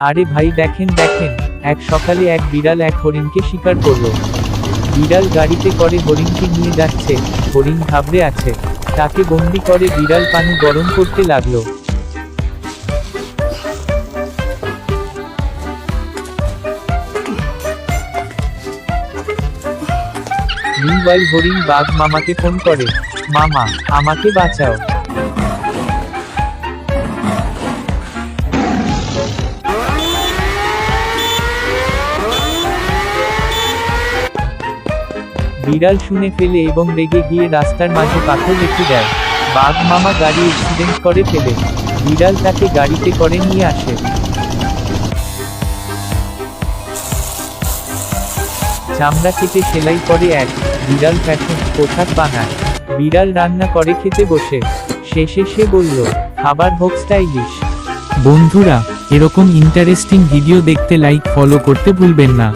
আরে ভাই দেখেন দেখেন, এক সকালে এক বিড়াল এক হরিণকে শিকার করলো। বিড়াল গাড়িতে করে হরিণকে নিয়ে যাচ্ছে, হরিণ ঘাবড়ে আছে, তাকে বন্দি করে বিড়াল পানি গরম করতে লাগলো। মিনওয়াইল হরিণ বাঘ মামাকে ফোন করে, মামা আমাকে বাঁচাও। বিড়াল শুনে ফেলে এবং রেগে গিয়ে রাস্তার মাঝে পাথর রেখে দেয়। বাঘ মামা গাড়ি অ্যাক্সিডেন্ট করে ফেলে, বিড়াল তাকে গাড়িতে করে নিয়ে আসে। চামড়া কেটে সেলাই করে এক বিড়াল ফ্যাশন পোশাক বানায়। বিড়াল রান্না করে খেতে বসে, শেষে সে বলল, খাবার হোক স্টাইলিশ। বন্ধুরা, এরকম ইন্টারেস্টিং ভিডিও দেখতে লাইক ফলো করতে ভুলবেন না।